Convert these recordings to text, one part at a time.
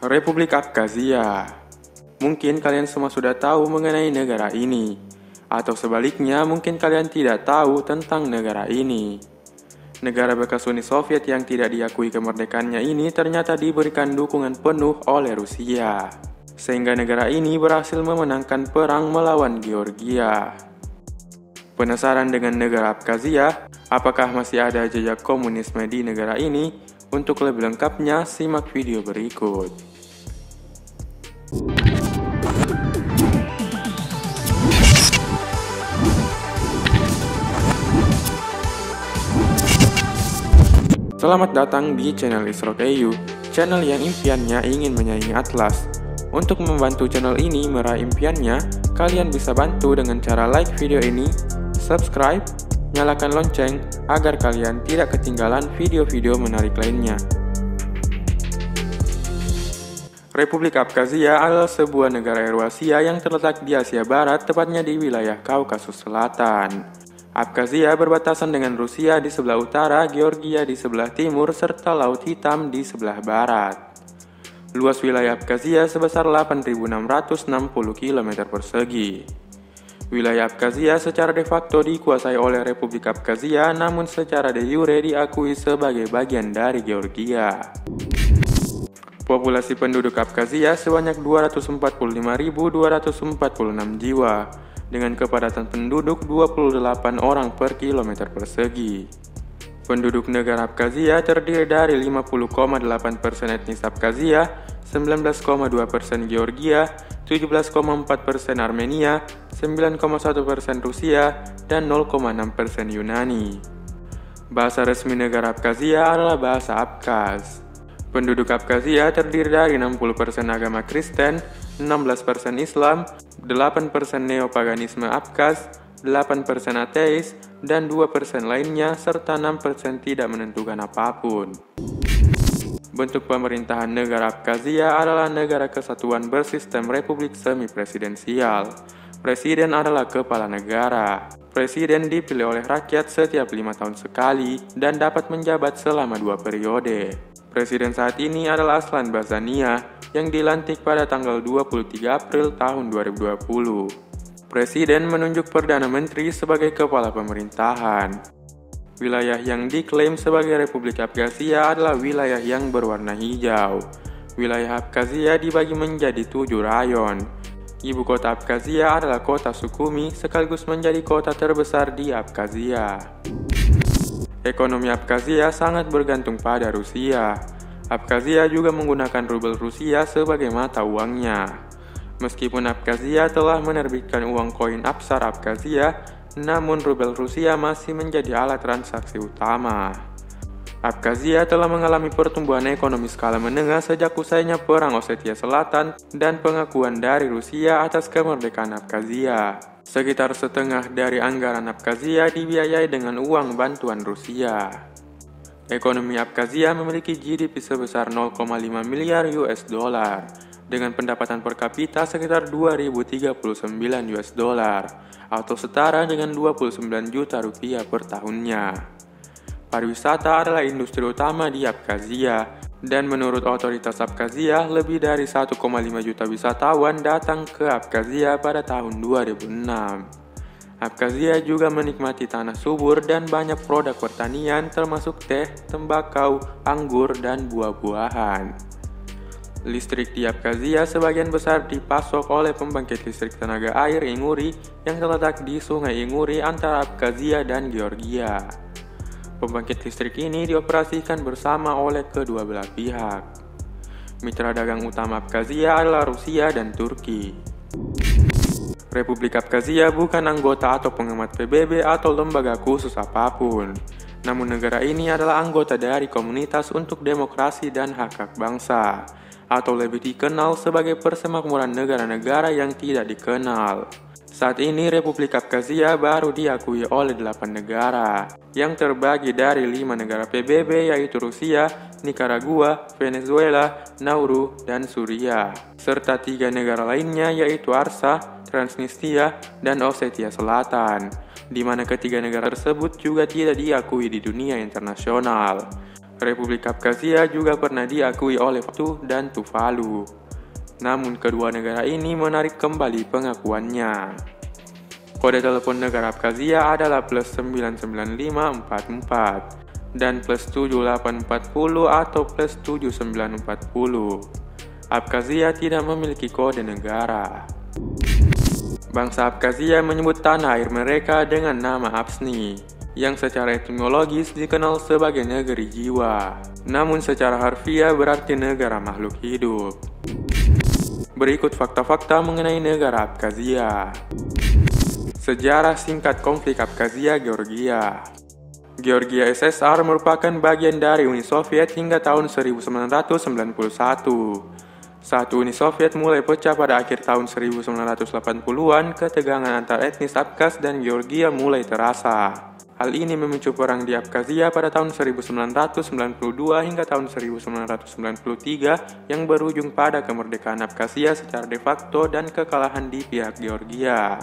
Republik Abkhazia. Mungkin kalian semua sudah tahu mengenai negara ini, atau sebaliknya mungkin kalian tidak tahu tentang negara ini. Negara bekas Uni Soviet yang tidak diakui kemerdekaannya ini ternyata diberikan dukungan penuh oleh Rusia, sehingga negara ini berhasil memenangkan perang melawan Georgia. Penasaran dengan negara Abkhazia? Apakah masih ada jejak komunisme di negara ini? Untuk lebih lengkapnya, simak video berikut. Selamat datang di channel Isrokeyu, channel yang impiannya ingin menyaingi Atlas. Untuk membantu channel ini meraih impiannya, kalian bisa bantu dengan cara like video ini, subscribe, nyalakan lonceng agar kalian tidak ketinggalan video-video menarik lainnya. Republik Abkhazia adalah sebuah negara Eurasia yang terletak di Asia Barat, tepatnya di wilayah Kaukasus Selatan. Abkhazia berbatasan dengan Rusia di sebelah utara, Georgia di sebelah timur, serta Laut Hitam di sebelah barat. Luas wilayah Abkhazia sebesar 8.660 km persegi. Wilayah Abkhazia secara de facto dikuasai oleh Republik Abkhazia, namun secara de jure diakui sebagai bagian dari Georgia. Populasi penduduk Abkhazia sebanyak 245.246 jiwa, dengan kepadatan penduduk 28 orang per kilometer persegi. Penduduk negara Abkhazia terdiri dari 50,8% etnis Abkhazia, 19,2% Georgia, 17,4% Armenia, 9,1% Rusia, dan 0,6% Yunani. Bahasa resmi negara Abkhazia adalah bahasa Abkhaz. Penduduk Abkhazia terdiri dari 60% agama Kristen, 16% Islam, 8% neopaganisme Abkhaz, 8% ateis, dan 2% lainnya, serta 6% tidak menentukan apapun. Bentuk pemerintahan negara Abkhazia adalah negara kesatuan bersistem republik semi-presidensial. Presiden adalah kepala negara. Presiden dipilih oleh rakyat setiap 5 tahun sekali dan dapat menjabat selama 2 periode. Presiden saat ini adalah Aslan Barzania yang dilantik pada tanggal 23 April tahun 2020. Presiden menunjuk Perdana Menteri sebagai kepala pemerintahan. Wilayah yang diklaim sebagai Republik Abkhazia adalah wilayah yang berwarna hijau. Wilayah Abkhazia dibagi menjadi 7 rayon. Ibu kota Abkhazia adalah kota Sukhumi, sekaligus menjadi kota terbesar di Abkhazia. Ekonomi Abkhazia sangat bergantung pada Rusia. Abkhazia juga menggunakan rubel Rusia sebagai mata uangnya. Meskipun Abkhazia telah menerbitkan uang koin Absar Abkhazia, namun rubel Rusia masih menjadi alat transaksi utama. Abkhazia telah mengalami pertumbuhan ekonomi skala menengah sejak usainya Perang Ossetia Selatan dan pengakuan dari Rusia atas kemerdekaan Abkhazia. Sekitar setengah dari anggaran Abkhazia dibiayai dengan uang bantuan Rusia. Ekonomi Abkhazia memiliki GDP sebesar 0,5 miliar US dollar, dengan pendapatan per kapita sekitar 2.039 US dollar, atau setara dengan 29 juta rupiah per tahunnya. Pariwisata adalah industri utama di Abkhazia, dan menurut otoritas Abkhazia, lebih dari 1,5 juta wisatawan datang ke Abkhazia pada tahun 2006. Abkhazia juga menikmati tanah subur dan banyak produk pertanian termasuk teh, tembakau, anggur, dan buah-buahan. Listrik di Abkhazia sebagian besar dipasok oleh pembangkit listrik tenaga air Inguri yang terletak di Sungai Inguri antara Abkhazia dan Georgia. Pembangkit listrik ini dioperasikan bersama oleh kedua belah pihak. Mitra dagang utama Abkhazia adalah Rusia dan Turki. Republik Abkhazia bukan anggota atau pengamat PBB atau lembaga khusus apapun. Namun negara ini adalah anggota dari Komunitas untuk Demokrasi dan Hak-Hak Bangsa, atau lebih dikenal sebagai Persemakmuran Negara-Negara yang Tidak Dikenal. Saat ini Republik Abkhazia baru diakui oleh 8 negara, yang terbagi dari 5 negara PBB yaitu Rusia, Nicaragua, Venezuela, Nauru, dan Suriah, serta 3 negara lainnya yaitu Artsakh, Transnistria, dan Ossetia Selatan, di mana ketiga negara tersebut juga tidak diakui di dunia internasional. Republik Abkhazia juga pernah diakui oleh Vanuatu dan Tuvalu. Namun kedua negara ini menarik kembali pengakuannya. Kode telepon negara Abkhazia adalah +99544 dan +7840 atau +7940. Abkhazia tidak memiliki kode negara. Bangsa Abkhazia menyebut tanah air mereka dengan nama Absni, yang secara etimologis dikenal sebagai negeri jiwa, namun secara harfiah berarti negara makhluk hidup. Berikut fakta-fakta mengenai negara Abkhazia. Sejarah singkat konflik Abkhazia-Georgia. Georgia SSR merupakan bagian dari Uni Soviet hingga tahun 1991. Saat Uni Soviet mulai pecah pada akhir tahun 1980-an, ketegangan antar etnis Abkhaz dan Georgia mulai terasa. Hal ini memicu perang di Abkhazia pada tahun 1992 hingga tahun 1993 yang berujung pada kemerdekaan Abkhazia secara de facto dan kekalahan di pihak Georgia.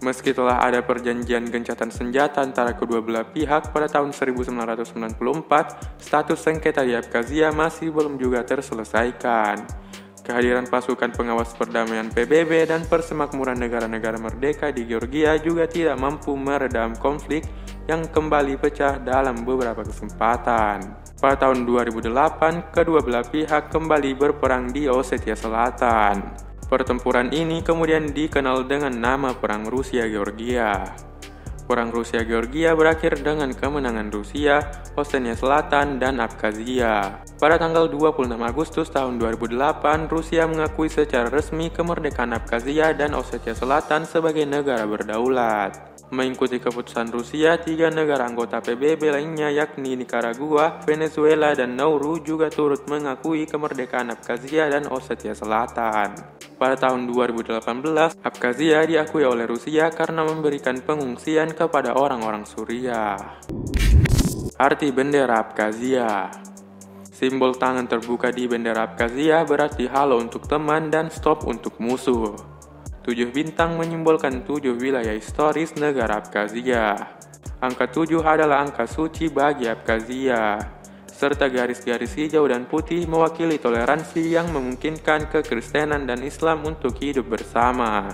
Meski telah ada perjanjian gencatan senjata antara kedua belah pihak pada tahun 1994, status sengketa di Abkhazia masih belum juga terselesaikan. Kehadiran pasukan pengawas perdamaian PBB dan persemakmuran negara-negara merdeka di Georgia juga tidak mampu meredam konflik yang kembali pecah dalam beberapa kesempatan. Pada tahun 2008, kedua belah pihak kembali berperang di Ossetia Selatan. Pertempuran ini kemudian dikenal dengan nama Perang Rusia-Georgia. Perang Rusia-Georgia berakhir dengan kemenangan Rusia, Ossetia Selatan, dan Abkhazia. Pada tanggal 26 Agustus tahun 2008, Rusia mengakui secara resmi kemerdekaan Abkhazia dan Ossetia Selatan sebagai negara berdaulat. Mengikuti keputusan Rusia, 3 negara anggota PBB lainnya yakni Nicaragua, Venezuela, dan Nauru juga turut mengakui kemerdekaan Abkhazia dan Ossetia Selatan. Pada tahun 2018, Abkhazia diakui oleh Rusia karena memberikan pengungsian kepada orang-orang Suriah. Arti bendera Abkhazia. Simbol tangan terbuka di bendera Abkhazia berarti halo untuk teman dan stop untuk musuh. 7 bintang menyimbolkan 7 wilayah historis negara Abkhazia. Angka 7 adalah angka suci bagi Abkhazia, serta garis-garis hijau dan putih mewakili toleransi yang memungkinkan kekristenan dan Islam untuk hidup bersama.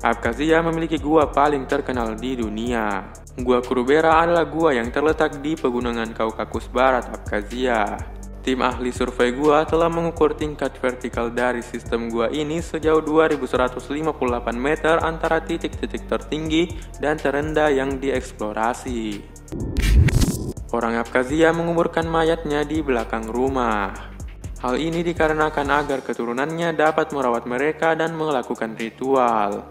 Abkhazia memiliki gua paling terkenal di dunia. Gua Kurubera adalah gua yang terletak di pegunungan Kaukasus Barat Abkhazia. Tim ahli survei gua telah mengukur tingkat vertikal dari sistem gua ini sejauh 2158 meter antara titik-titik tertinggi dan terendah yang dieksplorasi. Orang Abkhazia menguburkan mayatnya di belakang rumah. Hal ini dikarenakan agar keturunannya dapat merawat mereka dan melakukan ritual.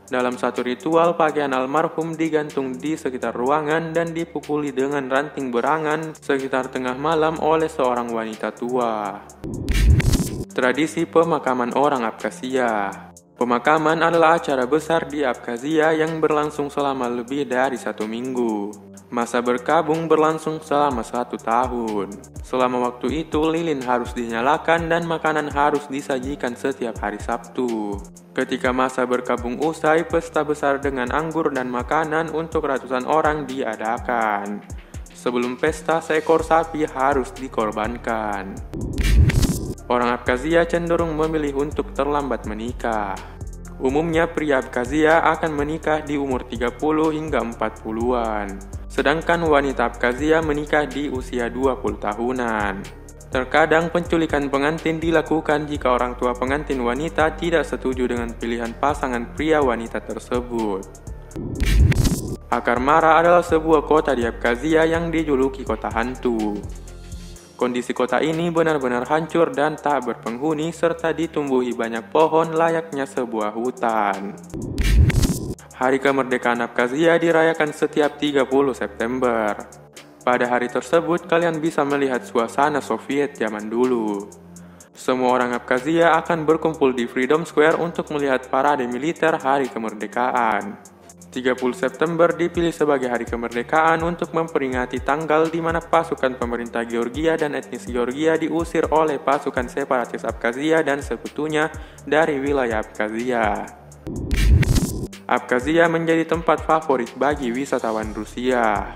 Dalam satu ritual, pakaian almarhum digantung di sekitar ruangan dan dipukuli dengan ranting berangan sekitar tengah malam oleh seorang wanita tua. Tradisi pemakaman orang Abkhazia. Pemakaman adalah acara besar di Abkhazia yang berlangsung selama lebih dari 1 minggu. Masa berkabung berlangsung selama 1 tahun. Selama waktu itu, lilin harus dinyalakan dan makanan harus disajikan setiap hari Sabtu. Ketika masa berkabung usai, pesta besar dengan anggur dan makanan untuk ratusan orang diadakan. Sebelum pesta, seekor sapi harus dikorbankan. Orang Abkhazia cenderung memilih untuk terlambat menikah. Umumnya pria Abkhazia akan menikah di umur 30 hingga 40-an. Sedangkan wanita Abkhazia menikah di usia 20 tahunan. Terkadang penculikan pengantin dilakukan jika orang tua pengantin wanita tidak setuju dengan pilihan pasangan pria wanita tersebut. Akar Mara adalah sebuah kota di Abkhazia yang dijuluki kota hantu. Kondisi kota ini benar-benar hancur dan tak berpenghuni serta ditumbuhi banyak pohon layaknya sebuah hutan. Hari kemerdekaan Abkhazia dirayakan setiap 30 September. Pada hari tersebut, kalian bisa melihat suasana Soviet zaman dulu. Semua orang Abkhazia akan berkumpul di Freedom Square untuk melihat parade militer hari kemerdekaan. 30 September dipilih sebagai hari kemerdekaan untuk memperingati tanggal di mana pasukan pemerintah Georgia dan etnis Georgia diusir oleh pasukan separatis Abkhazia dan sekutunya dari wilayah Abkhazia. Abkhazia menjadi tempat favorit bagi wisatawan Rusia.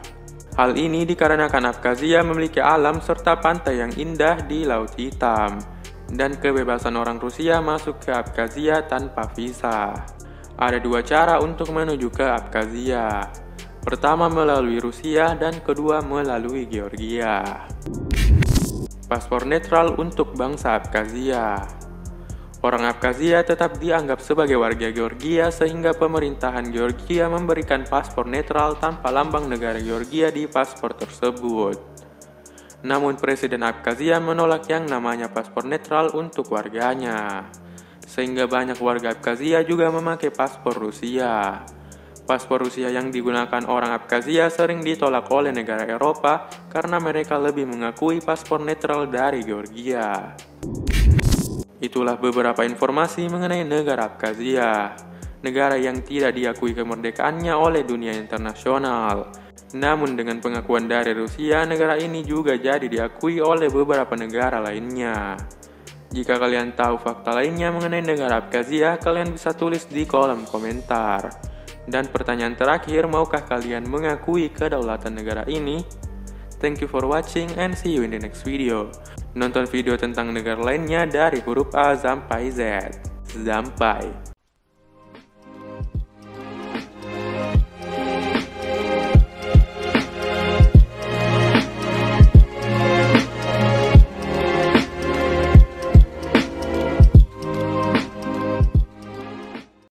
Hal ini dikarenakan Abkhazia memiliki alam serta pantai yang indah di Laut Hitam, dan kebebasan orang Rusia masuk ke Abkhazia tanpa visa. Ada dua cara untuk menuju ke Abkhazia. Pertama melalui Rusia dan kedua melalui Georgia. Paspor netral untuk bangsa Abkhazia. Orang Abkhazia tetap dianggap sebagai warga Georgia sehingga pemerintahan Georgia memberikan paspor netral tanpa lambang negara Georgia di paspor tersebut. Namun Presiden Abkhazia menolak yang namanya paspor netral untuk warganya, sehingga banyak warga Abkhazia juga memakai paspor Rusia. Paspor Rusia yang digunakan orang Abkhazia sering ditolak oleh negara Eropa karena mereka lebih mengakui paspor netral dari Georgia. Itulah beberapa informasi mengenai negara Abkhazia, negara yang tidak diakui kemerdekaannya oleh dunia internasional. Namun dengan pengakuan dari Rusia, negara ini juga jadi diakui oleh beberapa negara lainnya. Jika kalian tahu fakta lainnya mengenai negara Abkhazia, kalian bisa tulis di kolom komentar. Dan pertanyaan terakhir, maukah kalian mengakui kedaulatan negara ini? Thank you for watching and see you in the next video. Nonton video tentang negara lainnya dari huruf A sampai Z. Sampai.